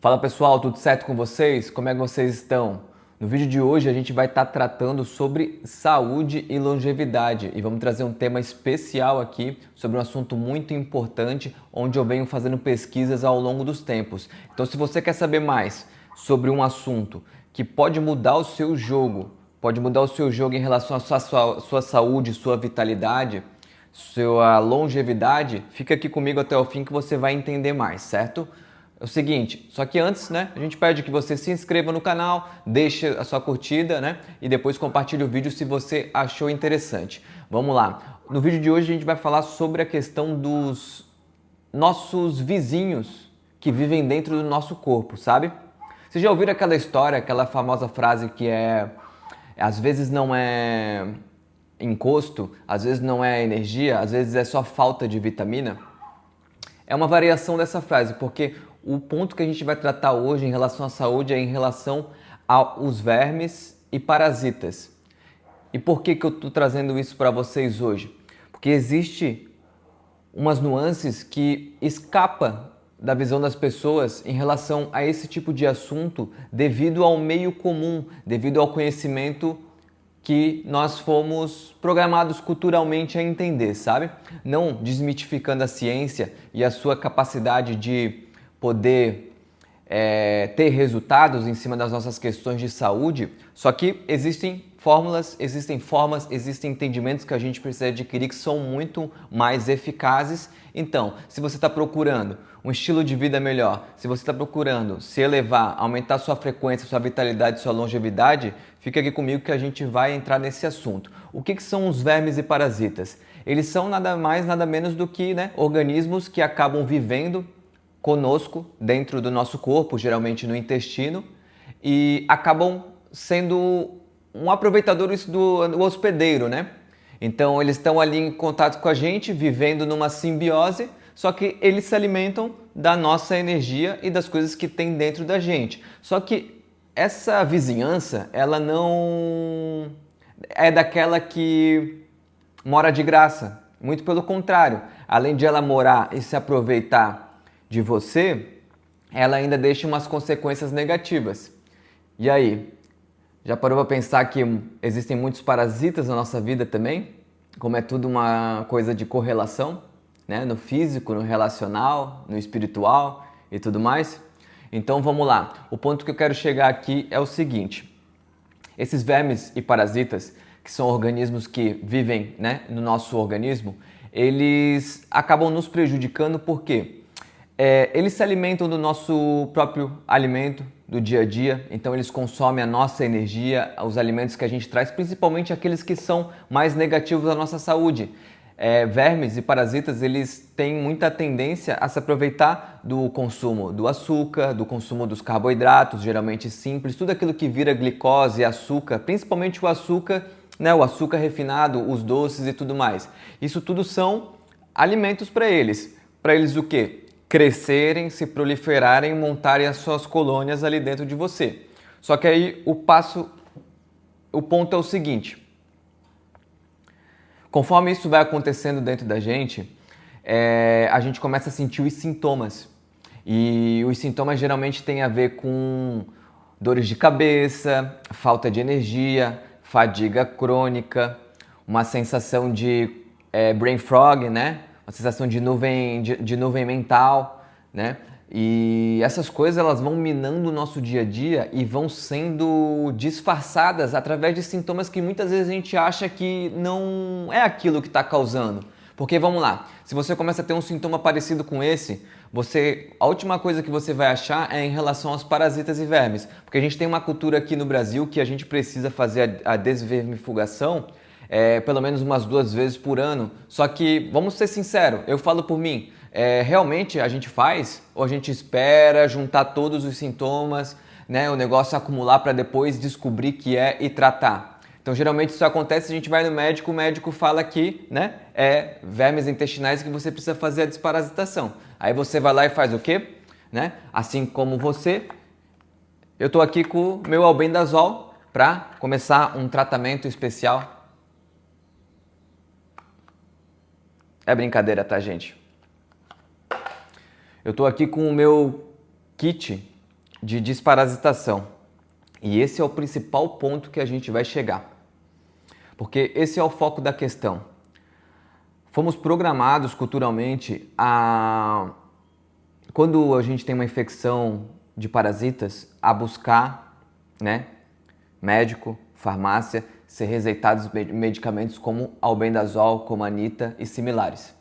Fala pessoal, tudo certo com vocês? Como é que vocês estão? No vídeo de hoje a gente vai estar tratando sobre saúde e longevidade e vamos trazer um tema especial aqui sobre um assunto muito importante onde eu venho fazendo pesquisas ao longo dos tempos. Então se você quer saber mais sobre um assunto que pode mudar o seu jogo, em relação à sua saúde, sua vitalidade, sua longevidade, fica aqui comigo até o fim que você vai entender mais, certo? É o seguinte, só que antes, né, a gente pede que você se inscreva no canal, deixe a sua curtida, né, e depois compartilhe o vídeo se você achou interessante. Vamos lá. No vídeo de hoje a gente vai falar sobre a questão dos nossos vizinhos que vivem dentro do nosso corpo, sabe? Vocês já ouviram aquela história, aquela famosa frase que às vezes não é encosto, às vezes não é energia, às vezes é só falta de vitamina? É uma variação dessa frase, porque o ponto que a gente vai tratar hoje em relação à saúde é em relação aos vermes e parasitas. E por que eu estou trazendo isso para vocês hoje? Porque existe umas nuances que escapam da visão das pessoas em relação a esse tipo de assunto devido ao meio comum, devido ao conhecimento que nós fomos programados culturalmente a entender, sabe? Não desmitificando a ciência e a sua capacidade de poder ter resultados em cima das nossas questões de saúde, só que existem fórmulas, existem formas, existem entendimentos que a gente precisa adquirir que são muito mais eficazes. Então, se você está procurando um estilo de vida melhor, se você está procurando se elevar, aumentar sua frequência, sua vitalidade, sua longevidade, fica aqui comigo que a gente vai entrar nesse assunto. O que são os vermes e parasitas? Eles são nada mais, nada menos do que organismos que acabam vivendo conosco dentro do nosso corpo, geralmente no intestino, e acabam sendo um aproveitador do hospedeiro, né? Então eles estão ali em contato com a gente, vivendo numa simbiose, só que eles se alimentam da nossa energia e das coisas que tem dentro da gente. Só que essa vizinhança, ela não é daquela que mora de graça. Muito pelo contrário, além de ela morar e se aproveitar de você, ela ainda deixa umas consequências negativas. E aí, já parou para pensar que existem muitos parasitas na nossa vida também? Como é tudo uma coisa de correlação, né? No físico, no relacional, no espiritual e tudo mais? Então vamos lá. O ponto que eu quero chegar aqui é o seguinte. Esses vermes e parasitas, que são organismos que vivem, né, no nosso organismo, eles acabam nos prejudicando porque eles se alimentam do nosso próprio alimento do dia a dia, então eles consomem a nossa energia, os alimentos que a gente traz, principalmente aqueles que são mais negativos à nossa saúde. Vermes e parasitas, eles têm muita tendência a se aproveitar do consumo do açúcar, do consumo dos carboidratos, geralmente simples, tudo aquilo que vira glicose, açúcar, principalmente o açúcar, né, o açúcar refinado, os doces e tudo mais. Isso tudo são alimentos para eles. Para eles o quê? Crescerem, se proliferarem, montarem as suas colônias ali dentro de você. Só que aí o ponto é o seguinte: conforme isso vai acontecendo dentro da gente, a gente começa a sentir os sintomas. E os sintomas geralmente têm a ver com dores de cabeça, falta de energia, fadiga crônica, uma sensação de brain fog, né? Uma sensação de nuvem mental, né? E essas coisas elas vão minando o nosso dia a dia e vão sendo disfarçadas através de sintomas que muitas vezes a gente acha que não é aquilo que está causando. Porque vamos lá, se você começa a ter um sintoma parecido com esse, a última coisa que você vai achar é em relação aos parasitas e vermes. Porque a gente tem uma cultura aqui no Brasil que a gente precisa fazer a desvermifugação pelo menos umas 2 vezes por ano. Só que, vamos ser sinceros, eu falo por mim, realmente a gente faz ou a gente espera juntar todos os sintomas, né, o negócio acumular para depois descobrir que é e tratar? Então, geralmente isso acontece, a gente vai no médico, o médico fala que, né, é vermes intestinais que você precisa fazer a desparasitação. Aí você vai lá e faz o quê? Né? Assim como você, eu estou aqui com o meu albendazol para começar um tratamento especial. É brincadeira, tá, gente? Eu tô aqui com o meu kit de desparasitação. E esse é o principal ponto que a gente vai chegar. Porque esse é o foco da questão. Fomos programados culturalmente quando a gente tem uma infecção de parasitas, a buscar, né, médico, farmácia, ser receitados medicamentos como albendazol, comanita e similares.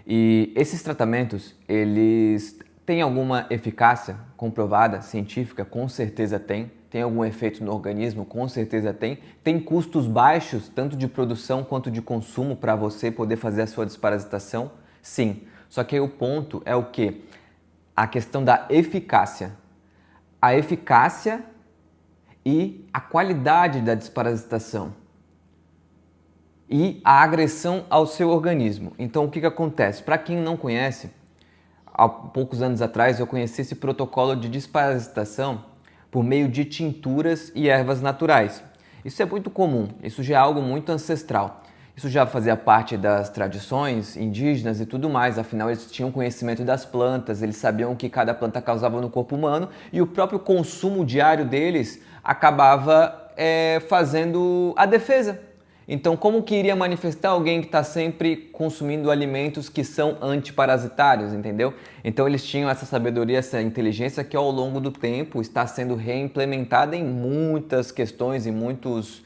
E esses tratamentos, eles têm alguma eficácia comprovada, científica? Com certeza tem. Tem algum efeito no organismo? Com certeza tem. Tem custos baixos, tanto de produção quanto de consumo, para você poder fazer a sua desparasitação? Sim. Só que aí o ponto é o quê? A questão da eficácia. A eficácia e a qualidade da desparasitação. E a agressão ao seu organismo. Então, o que acontece? Para quem não conhece, há poucos anos atrás eu conheci esse protocolo de desparasitação por meio de tinturas e ervas naturais. Isso é muito comum, isso já é algo muito ancestral. Isso já fazia parte das tradições indígenas e tudo mais, afinal eles tinham conhecimento das plantas, eles sabiam o que cada planta causava no corpo humano e o próprio consumo diário deles acabava fazendo a defesa. Então, como que iria manifestar alguém que está sempre consumindo alimentos que são antiparasitários, entendeu? Então, eles tinham essa sabedoria, essa inteligência que ao longo do tempo está sendo reimplementada em muitas questões e muitos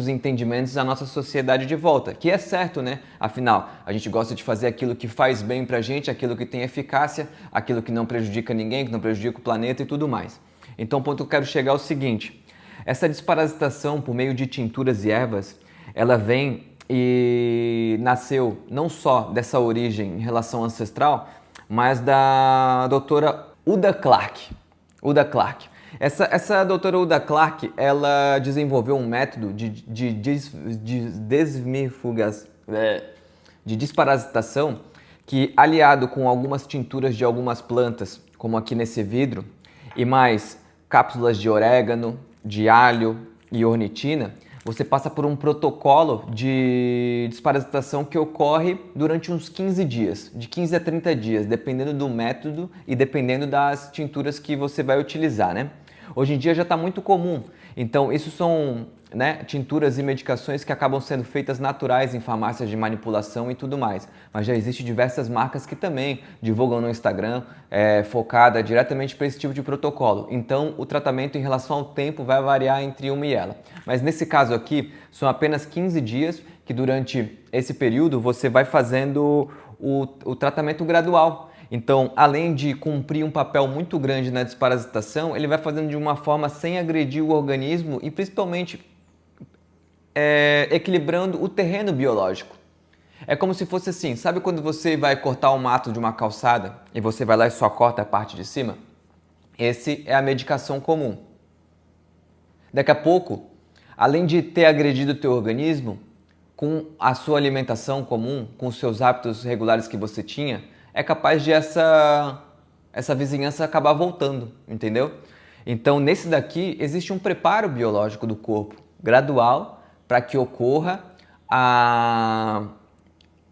entendimentos da nossa sociedade de volta, que é certo, né? Afinal, a gente gosta de fazer aquilo que faz bem pra gente, aquilo que tem eficácia, aquilo que não prejudica ninguém, que não prejudica o planeta e tudo mais. Então, o ponto que eu quero chegar é o seguinte: essa desparasitação por meio de tinturas e ervas, ela vem e nasceu não só dessa origem em relação ancestral, mas da doutora Uda Clark. Essa doutora Uda Clark, ela desenvolveu um método de desparasitação que, aliado com algumas tinturas de algumas plantas, como aqui nesse vidro, e mais cápsulas de orégano, de alho e ornitina, você passa por um protocolo de desparasitação que ocorre durante uns 15 dias, de 15 a 30 dias, dependendo do método e dependendo das tinturas que você vai utilizar, né? Hoje em dia já está muito comum, então isso são tinturas e medicações que acabam sendo feitas naturais em farmácias de manipulação e tudo mais, mas já existem diversas marcas que também divulgam no Instagram, focada diretamente para esse tipo de protocolo. Então o tratamento em relação ao tempo vai variar entre uma e ela, mas nesse caso aqui são apenas 15 dias que durante esse período você vai fazendo o tratamento gradual. Então, além de cumprir um papel muito grande na desparasitação, ele vai fazendo de uma forma sem agredir o organismo e principalmente equilibrando o terreno biológico. É como se fosse assim, sabe quando você vai cortar o mato de uma calçada e você vai lá e só corta a parte de cima? Esse é a medicação comum. Daqui a pouco, além de ter agredido o teu organismo, com a sua alimentação comum, com os seus hábitos regulares que você tinha, é capaz de essa vizinhança acabar voltando, entendeu? Então, nesse daqui, existe um preparo biológico do corpo, gradual, para que ocorra a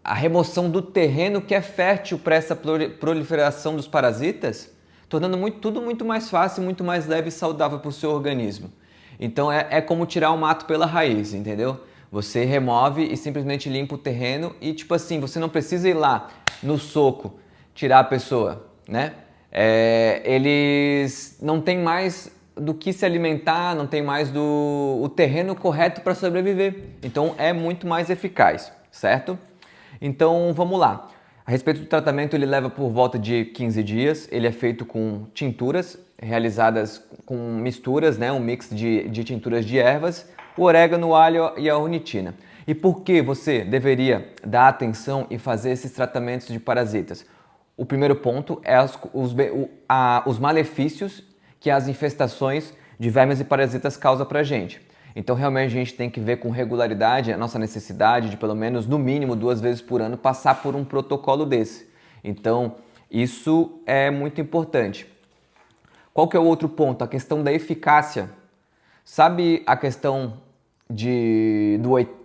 remoção do terreno que é fértil para essa proliferação dos parasitas, tornando tudo muito mais fácil, muito mais leve e saudável para o seu organismo. Então, é como tirar o mato pela raiz, entendeu? Você remove e simplesmente limpa o terreno e, tipo assim, você não precisa ir lá no soco tirar a pessoa, né? Eles não têm mais do que se alimentar, não tem mais o terreno correto para sobreviver. Então é muito mais eficaz, certo? Então vamos lá. A respeito do tratamento, ele leva por volta de 15 dias. Ele é feito com tinturas realizadas com misturas, né? Um mix de tinturas de ervas, o orégano, o alho e a ornitina. E por que você deveria dar atenção e fazer esses tratamentos de parasitas? O primeiro ponto é os malefícios que as infestações de vermes e parasitas causam para a gente. Então, realmente, a gente tem que ver com regularidade a nossa necessidade de, pelo menos, no mínimo, 2 vezes por ano, passar por um protocolo desse. Então, isso é muito importante. Qual que é o outro ponto? A questão da eficácia. Sabe a questão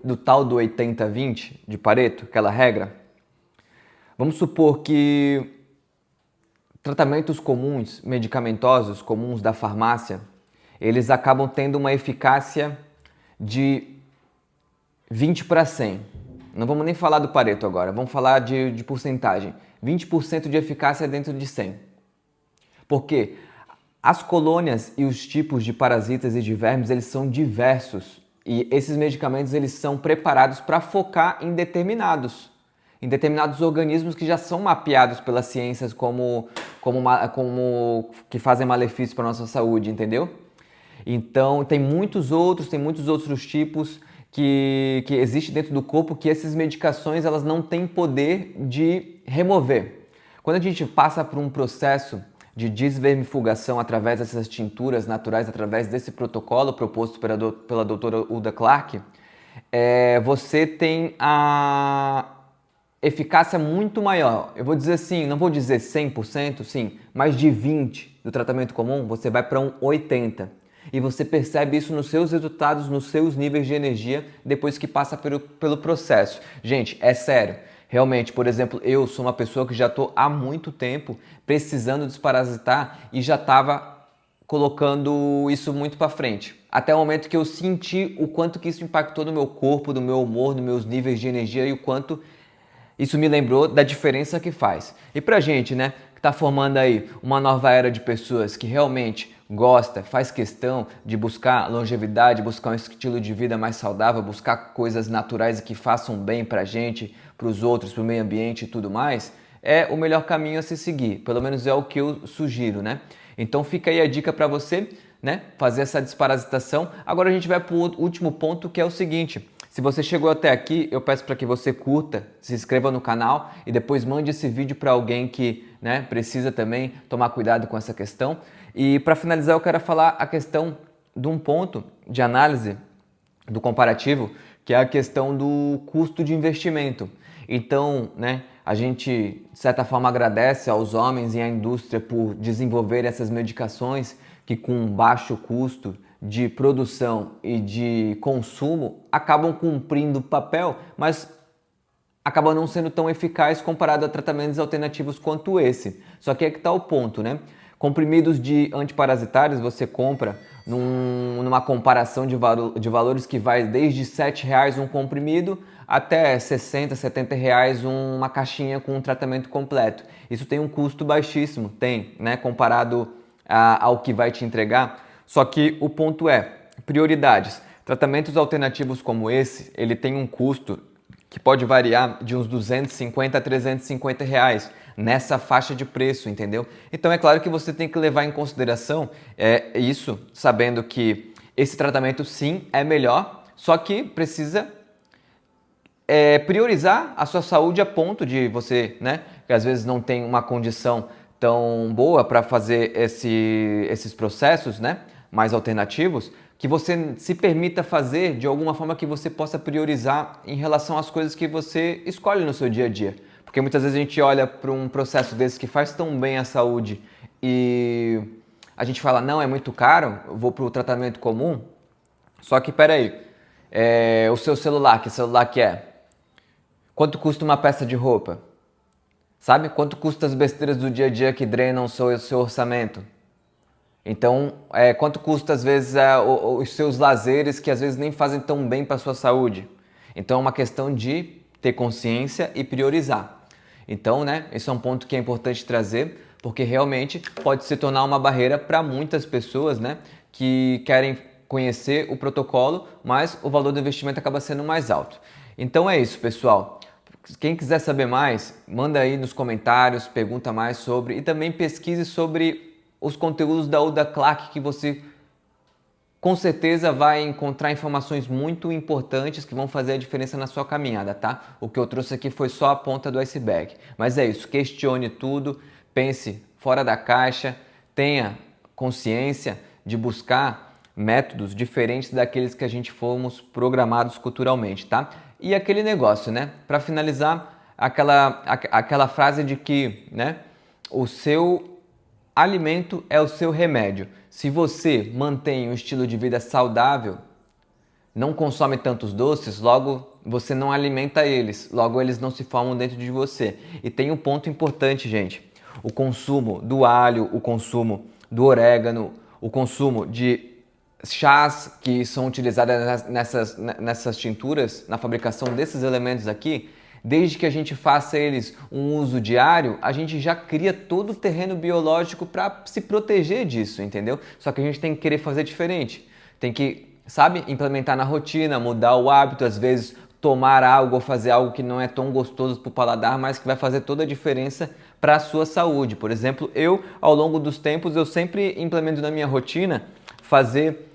do tal do 80-20 de Pareto, aquela regra? Vamos supor que tratamentos comuns, medicamentosos comuns da farmácia, eles acabam tendo uma eficácia de 20 para 100. Não vamos nem falar do Pareto agora, vamos falar de porcentagem. 20% de eficácia dentro de 100. Porque as colônias e os tipos de parasitas e de vermes, eles são diversos. E esses medicamentos, eles são preparados para focar em determinados organismos que já são mapeados pelas ciências como que fazem malefício para a nossa saúde, entendeu? Então, tem muitos outros tipos que existem dentro do corpo que essas medicações elas não têm poder de remover. Quando a gente passa por um processo de desvermifugação através dessas tinturas naturais, através desse protocolo proposto pela doutora Hulda Clark, você tem a eficácia muito maior. Eu vou dizer assim, não vou dizer 100%, sim, mas de 20% do tratamento comum, você vai para um 80%. E você percebe isso nos seus resultados, nos seus níveis de energia, depois que passa pelo processo. Gente, é sério. Realmente, por exemplo, eu sou uma pessoa que já estou há muito tempo precisando desparasitar e já estava colocando isso muito para frente. Até o momento que eu senti o quanto que isso impactou no meu corpo, no meu humor, nos meus níveis de energia e o quanto isso me lembrou da diferença que faz. E pra gente, né, que está formando aí uma nova era de pessoas que realmente gosta, faz questão de buscar longevidade, buscar um estilo de vida mais saudável, buscar coisas naturais que façam bem pra gente, pros outros, pro meio ambiente e tudo mais, é o melhor caminho a se seguir. Pelo menos é o que eu sugiro, né? Então fica aí a dica para você, né, fazer essa desparasitação. Agora a gente vai pro último ponto, que é o seguinte: se você chegou até aqui, eu peço para que você curta, se inscreva no canal e depois mande esse vídeo para alguém que, né, precisa também tomar cuidado com essa questão. E para finalizar, eu quero falar a questão de um ponto de análise do comparativo, que é a questão do custo de investimento. Então, né, a gente, de certa forma, agradece aos homens e à indústria por desenvolver essas medicações que, com baixo custo de produção e de consumo, acabam cumprindo o papel, mas acabam não sendo tão eficaz comparado a tratamentos alternativos quanto esse. Só que é que está o ponto, né? Comprimidos de antiparasitários você compra numa comparação de valores que vai desde R$ 7,00 um comprimido até R$ 60, R$ 70 uma caixinha com um tratamento completo. Isso tem um custo baixíssimo, tem, né, comparado ao que vai te entregar. Só que o ponto é, prioridades. Tratamentos alternativos como esse, ele tem um custo que pode variar de uns 250 a 350 reais nessa faixa de preço, entendeu? Então é claro que você tem que levar em consideração isso, sabendo que esse tratamento sim é melhor, só que precisa priorizar a sua saúde a ponto de você, né, que às vezes não tem uma condição tão boa para fazer esses processos, né, mais alternativos, que você se permita fazer de alguma forma que você possa priorizar em relação às coisas que você escolhe no seu dia a dia. Porque muitas vezes a gente olha para um processo desse que faz tão bem à saúde e a gente fala, não, é muito caro, eu vou para o tratamento comum. Só que, peraí, o seu celular, que celular que é? Quanto custa uma peça de roupa? Sabe? Quanto custa as besteiras do dia a dia que drenam o seu orçamento? Então, quanto custa às vezes os seus lazeres que às vezes nem fazem tão bem para a sua saúde? Então é uma questão de ter consciência e priorizar. Então, né, esse é um ponto que é importante trazer, porque realmente pode se tornar uma barreira para muitas pessoas, né, que querem conhecer o protocolo, mas o valor do investimento acaba sendo mais alto. Então é isso, pessoal. Quem quiser saber mais, manda aí nos comentários, pergunta mais sobre e também pesquise sobre os conteúdos da Hulda Clark, que você com certeza vai encontrar informações muito importantes que vão fazer a diferença na sua caminhada, tá? O que eu trouxe aqui foi só a ponta do iceberg. Mas é isso, questione tudo, pense fora da caixa, tenha consciência de buscar métodos diferentes daqueles que a gente fomos programados culturalmente, tá? E aquele negócio, né? Para finalizar, aquela frase de que, né, o seu alimento é o seu remédio. Se você mantém um estilo de vida saudável, não consome tantos doces, logo você não alimenta eles, logo eles não se formam dentro de você. E tem um ponto importante, gente. o consumo do alho, o consumo do orégano, o consumo de chás que são utilizados nessas tinturas, na fabricação desses elementos aqui, desde que a gente faça eles um uso diário, a gente já cria todo o terreno biológico para se proteger disso, entendeu? Só que a gente tem que querer fazer diferente. Tem que, sabe, implementar na rotina, mudar o hábito, às vezes tomar algo ou fazer algo que não é tão gostoso para o paladar, mas que vai fazer toda a diferença para a sua saúde. Por exemplo, ao longo dos tempos, eu sempre implemento na minha rotina fazer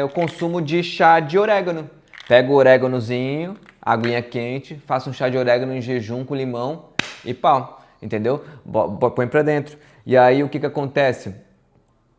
o consumo de chá de orégano. Pego o oréganozinho, aguinha quente, faço um chá de orégano em jejum com limão e pau, entendeu? Põe pra dentro. E aí o que acontece?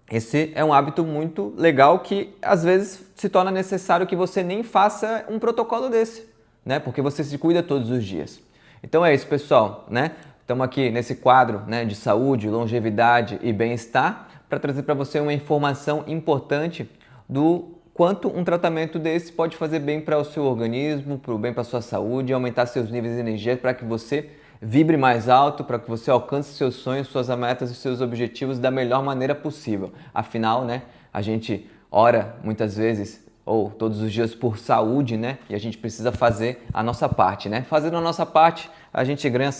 Esse é um hábito muito legal que às vezes se torna necessário que você nem faça um protocolo desse, né? Porque você se cuida todos os dias. Então é isso, pessoal, né? Estamos aqui nesse quadro, né, de saúde, longevidade e bem-estar para trazer para você uma informação importante do quanto um tratamento desse pode fazer bem para o seu organismo, bem para a sua saúde, aumentar seus níveis de energia para que você vibre mais alto, para que você alcance seus sonhos, suas metas e seus objetivos da melhor maneira possível. Afinal, né, a gente ora muitas vezes ou todos os dias por saúde, né? E a gente precisa fazer a nossa parte, né? Fazendo a nossa parte, a gente ganha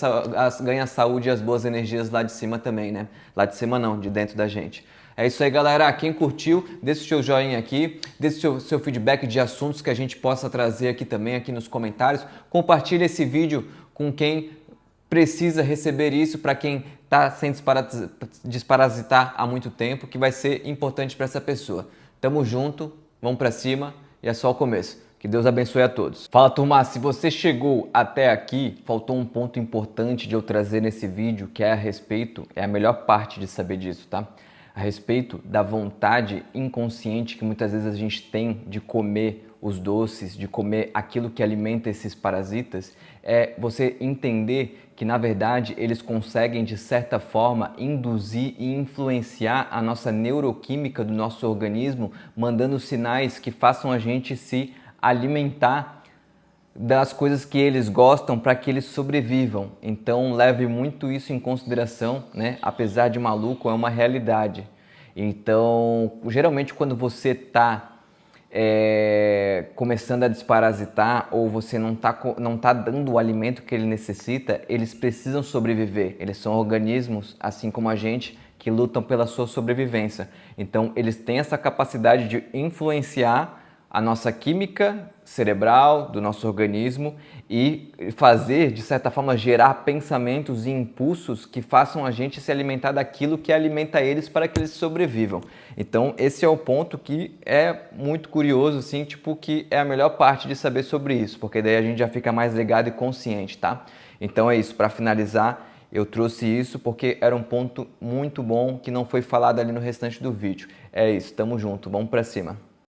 a saúde e as boas energias lá de cima também, né? Lá de cima não, de dentro da gente. É isso aí, galera. Quem curtiu, deixa o seu joinha aqui, deixa o seu feedback de assuntos que a gente possa trazer aqui também, aqui nos comentários. Compartilha esse vídeo com quem precisa receber isso, para quem está sem desparasitar há muito tempo, que vai ser importante para essa pessoa. Tamo junto, vamos para cima e é só o começo. Que Deus abençoe a todos. Fala, turma, se você chegou até aqui, faltou um ponto importante de eu trazer nesse vídeo, que é a respeito, é a melhor parte de saber disso, tá? A respeito da vontade inconsciente que muitas vezes a gente tem de comer os doces, de comer aquilo que alimenta esses parasitas, é você entender que, na verdade, eles conseguem, de certa forma, induzir e influenciar a nossa neuroquímica do nosso organismo, mandando sinais que façam a gente se alimentar das coisas que eles gostam para que eles sobrevivam. Então leve muito isso em consideração, né? Apesar de maluco, é uma realidade. Então, geralmente quando você está começando a desparasitar ou você não tá dando o alimento que ele necessita, eles precisam sobreviver. Eles são organismos, assim como a gente, que lutam pela sua sobrevivência. Então, eles têm essa capacidade de influenciar a nossa química cerebral, do nosso organismo e fazer, de certa forma, gerar pensamentos e impulsos que façam a gente se alimentar daquilo que alimenta eles para que eles sobrevivam. Então, esse é o ponto que é muito curioso, assim, tipo, que é a melhor parte de saber sobre isso, porque daí a gente já fica mais ligado e consciente, tá? Então é isso, para finalizar, eu trouxe isso porque era um ponto muito bom que não foi falado ali no restante do vídeo. É isso, tamo junto, vamos pra cima.